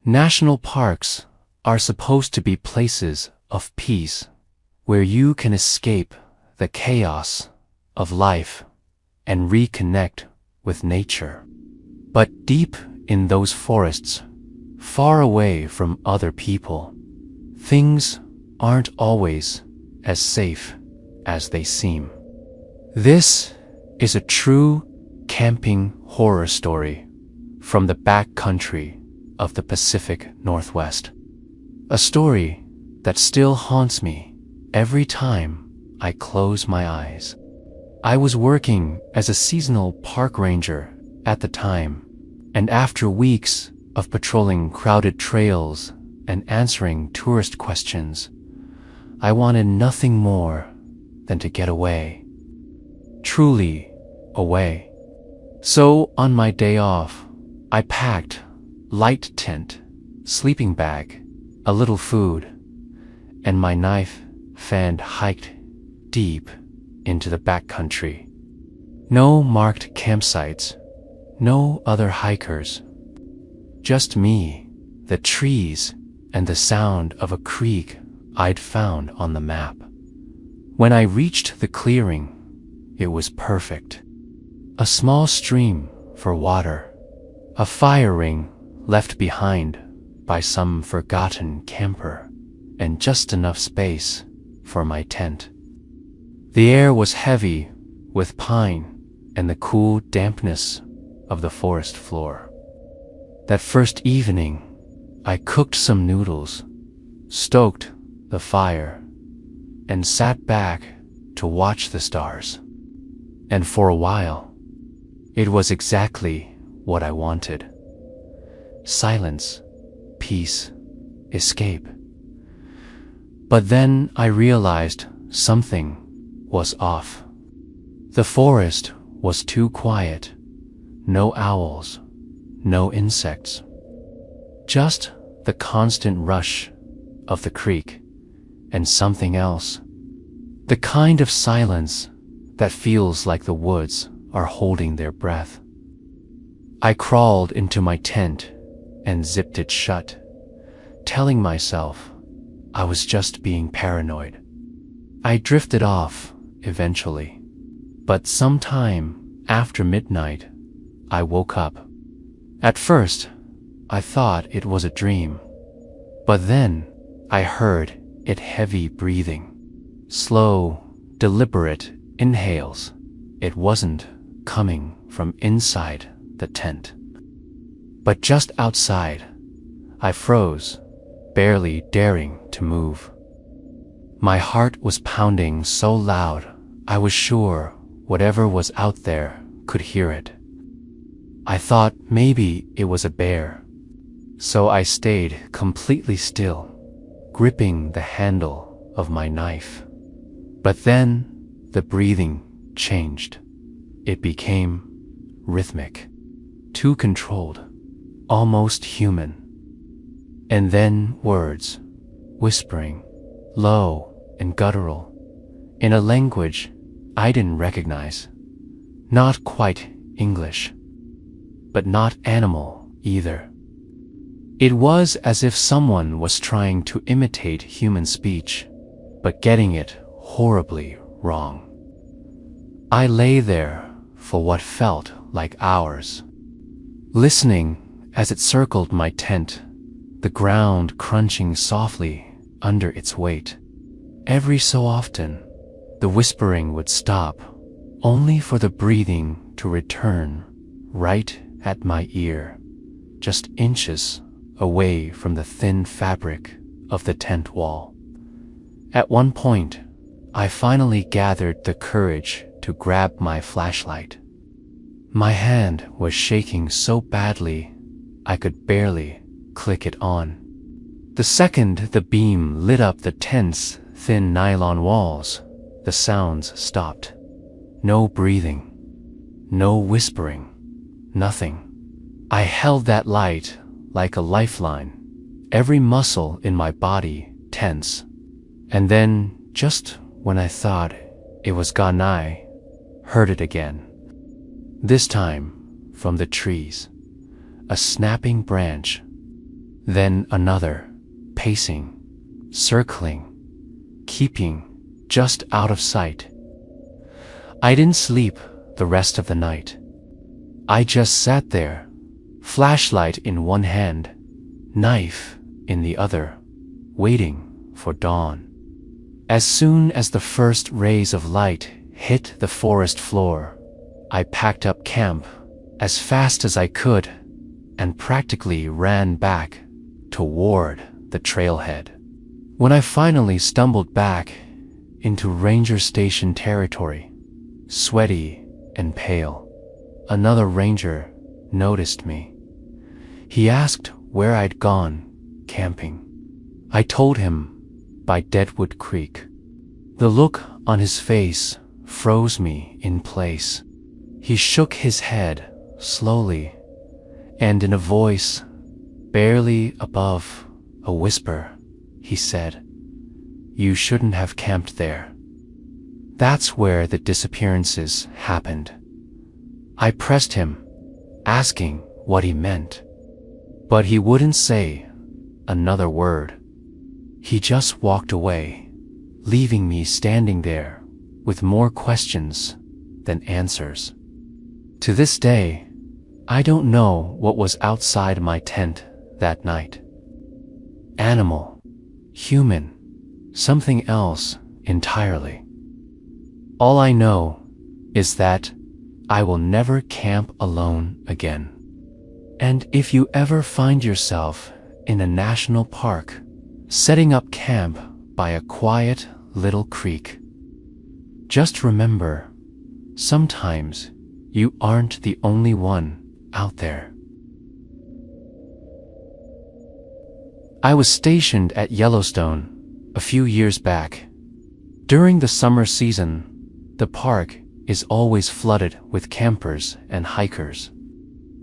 National parks are supposed to be places of peace, where you can escape the chaos of life and reconnect with nature. But deep in those forests, far away from other people, things aren't always as safe as they seem. This is a true camping horror story from the backcountry of the Pacific Northwest. A story that still haunts me every time I close my eyes. I was working as a seasonal park ranger at the time, and after weeks of patrolling crowded trails and answering tourist questions, I wanted nothing more than to get away. Truly away. So on my day off, I packed light tent, sleeping bag, a little food, and my knife and hiked deep into the backcountry. No marked campsites, no other hikers. Just me, the trees, and the sound of a creek I'd found on the map. When I reached the clearing, it was perfect. A small stream for water, a fire ring left behind by some forgotten camper, and just enough space for my tent. The air was heavy with pine and the cool dampness of the forest floor. That first evening, I cooked some noodles, stoked the fire, and sat back to watch the stars. And for a while, it was exactly what I wanted. Silence, peace, escape. But then I realized something was off. The forest was too quiet. No owls, no insects. Just the constant rush of the creek and something else. The kind of silence that feels like the woods are holding their breath. I crawled into my tent and zipped it shut, telling myself I was just being paranoid. I drifted off eventually, but sometime after midnight, I woke up. At first, I thought it was a dream, but then I heard it heavy breathing, slow, deliberate inhales. It wasn't coming from inside the tent, but just outside. I froze, barely daring to move. My heart was pounding so loud, I was sure whatever was out there could hear it. I thought maybe it was a bear, so I stayed completely still, gripping the handle of my knife. But then the breathing changed. It became rhythmic, too controlled, almost human. And then words, whispering, low and guttural, in a language I didn't recognize. Not quite English, but not animal either. It was as if someone was trying to imitate human speech, but getting it horribly wrong. I lay there for what felt like hours, listening as it circled my tent, the ground crunching softly under its weight. Every so often, the whispering would stop, only for the breathing to return right at my ear, just inches away from the thin fabric of the tent wall. At one point, I finally gathered the courage to grab my flashlight. My hand was shaking so badly, I could barely click it on. The second the beam lit up the tent's thin nylon walls, the sounds stopped. No breathing, no whispering, nothing. I held that light like a lifeline, every muscle in my body tense. And then, just when I thought it was gone, I heard it again. This time from the trees, a snapping branch, Then another, pacing, circling, keeping just out of sight. I didn't sleep the rest of the night. I just sat there, flashlight in one hand, knife in the other, waiting for dawn. As soon as the first rays of light hit the forest floor, I packed up camp as fast as I could and practically ran back toward the trailhead. When I finally stumbled back into ranger station territory, sweaty and pale, another ranger noticed me. He asked where I'd gone camping. I told him by Deadwood Creek. The look on his face froze me in place. He shook his head slowly, and in a voice barely above a whisper, he said, "You shouldn't have camped there." That's where the disappearances happened. I pressed him, asking what he meant, but he wouldn't say another word. He just walked away, leaving me standing there with more questions than answers. To this day, I don't know what was outside my tent that night. Animal, human, something else entirely. All I know is that I will never camp alone again. And if you ever find yourself in a national park, setting up camp by a quiet little creek, just remember, sometimes you aren't the only one out there. I was stationed at Yellowstone a few years back. During the summer season, the park is always flooded with campers and hikers.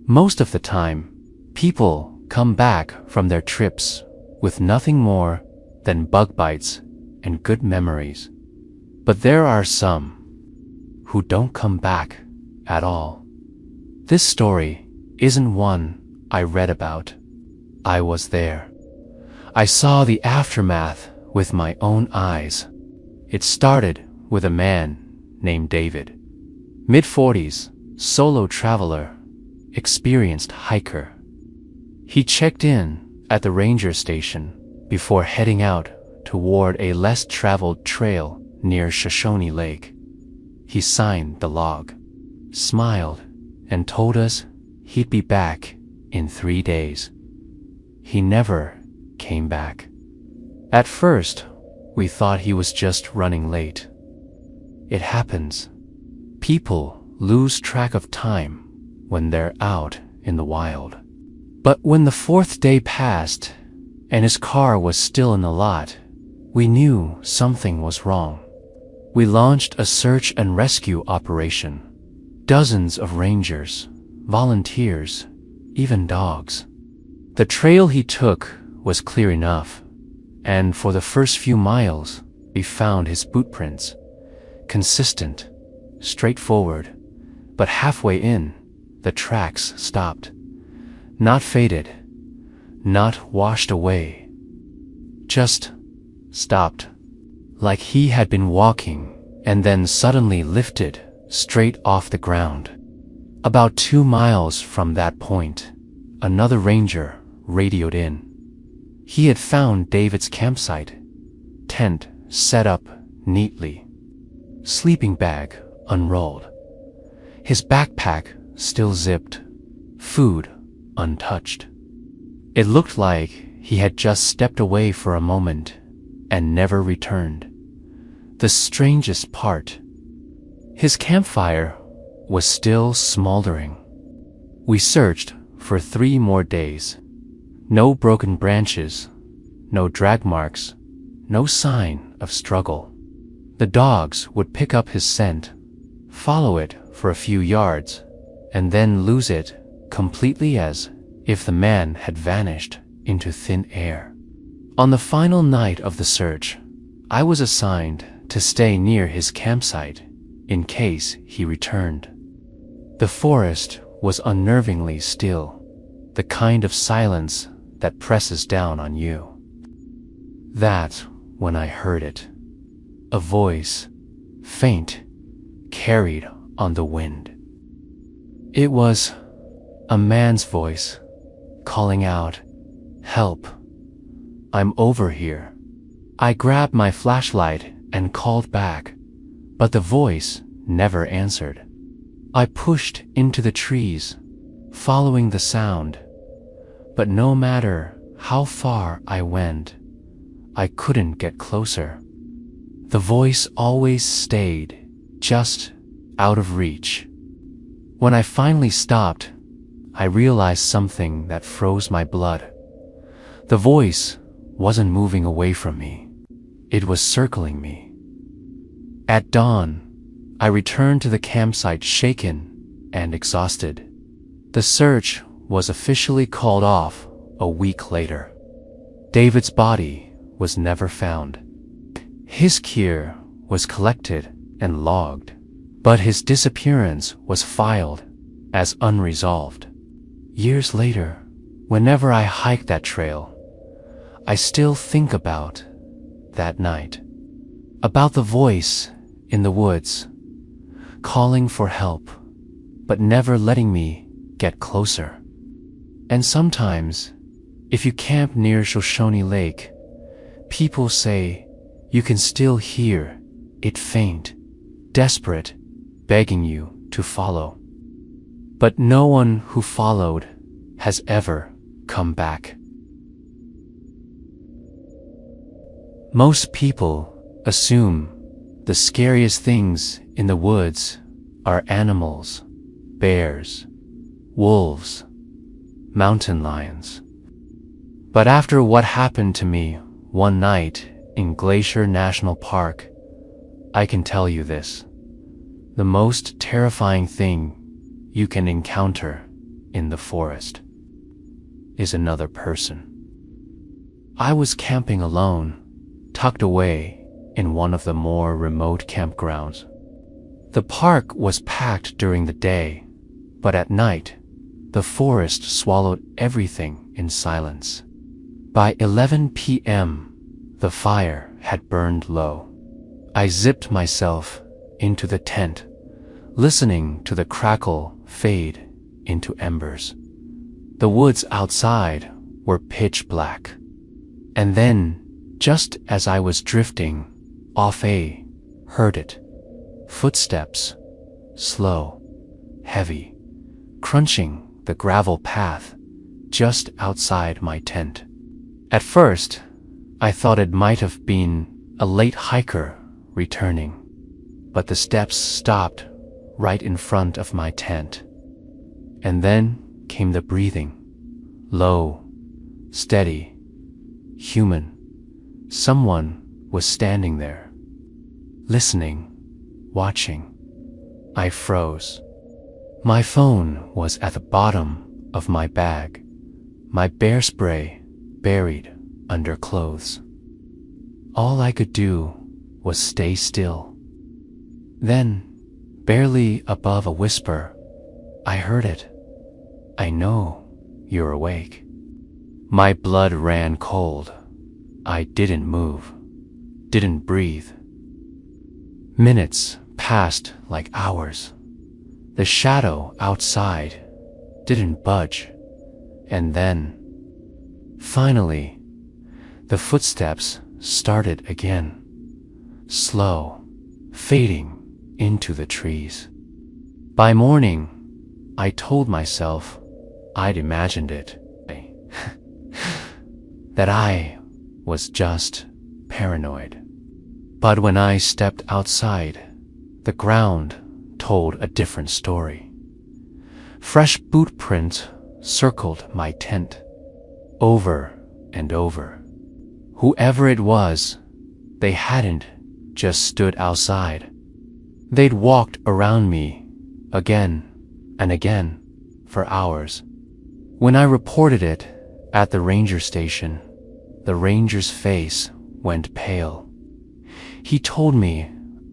Most of the time, people come back from their trips with nothing more than bug bites and good memories. But there are some who don't come back at all. This story isn't one I read about. I was there. I saw the aftermath with my own eyes. It started with a man named David, mid-40s, solo traveler, experienced hiker. He checked in at the ranger station before heading out toward a less traveled trail near Shoshone Lake. He signed the log, smiled, and told us he'd be back in 3 days. He never came back. At first, we thought he was just running late. It happens. People lose track of time when they're out in the wild. But when the 4th day passed and his car was still in the lot, we knew something was wrong. We launched a search and rescue operation. Dozens of rangers, volunteers, even dogs. The trail he took was clear enough, and for the first few miles, we found his boot prints. Consistent, straightforward, but halfway in, the tracks stopped. Not faded, not washed away. Just stopped, like he had been walking and then suddenly lifted straight off the ground. About 2 miles from that point, another ranger radioed in. He had found David's campsite, tent set up neatly, sleeping bag unrolled, his backpack still zipped, food untouched. It looked like he had just stepped away for a moment and never returned. The strangest part, his campfire was still smoldering. We searched for 3 more days. No broken branches, no drag marks, no sign of struggle. The dogs would pick up his scent, follow it for a few yards, and then lose it completely as if the man had vanished into thin air. On the final night of the search, I was assigned to stay near his campsite in case he returned. The forest was unnervingly still, the kind of silence that presses down on you. That, when I heard it, a voice, faint, carried on the wind. It was a man's voice, calling out, "Help! I'm over here." I grabbed my flashlight and called back, but the voice never answered. I pushed into the trees, following the sound, but no matter how far I went, I couldn't get closer. The voice always stayed just out of reach. When I finally stopped, I realized something that froze my blood. The voice wasn't moving away from me. It was circling me. At dawn, I returned to the campsite shaken and exhausted. The search was officially called off a week later. David's body was never found. His gear was collected and logged, but his disappearance was filed as unresolved. Years later, whenever I hike that trail, I still think about that night, about the voice in the woods, calling for help, but never letting me get closer. And sometimes, if you camp near Shoshone Lake, people say you can still hear it faint, desperate, begging you to follow. But no one who followed has ever come back. Most people assume the scariest things in the woods are animals, bears, wolves, mountain lions. But after what happened to me one night in Glacier National Park, I can tell you this: the most terrifying thing you can encounter in the forest is another person. I was camping alone, tucked away in one of the more remote campgrounds. The park was packed during the day, but at night, the forest swallowed everything in silence. By 11 p.m., the fire had burned low. I zipped myself into the tent, listening to the crackle fade into embers. The woods outside were pitch black. And then, just as I was drifting off, I heard it. Footsteps, slow, heavy, crunching the gravel path just outside my tent. At first, I thought it might have been a late hiker returning, but the steps stopped right in front of my tent. And then came the breathing, low, steady, human. Someone was standing there, listening, watching. I froze. My phone was at the bottom of my bag, my bear spray buried under clothes. All I could do was stay still. Then, barely above a whisper, I heard it. "I know you're awake." My blood ran cold. I didn't move, didn't breathe. Minutes passed like hours. The shadow outside didn't budge. And then, finally, the footsteps started again, slow, fading into the trees. By morning, I told myself I'd imagined it, that I was just paranoid. But when I stepped outside, the ground told a different story. Fresh boot prints circled my tent, over and over. Whoever it was, they hadn't just stood outside. They'd walked around me again and again for hours. When I reported it at the ranger station, the ranger's face went pale. He told me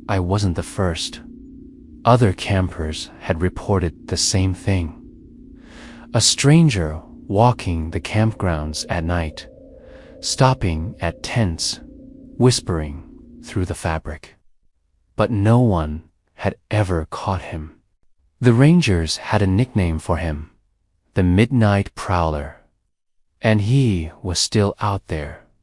I wasn't the first. Other campers had reported the same thing. A stranger walking the campgrounds at night, stopping at tents, whispering through the fabric. But no one had ever caught him. The rangers had a nickname for him, the Midnight Prowler. And he was still out there,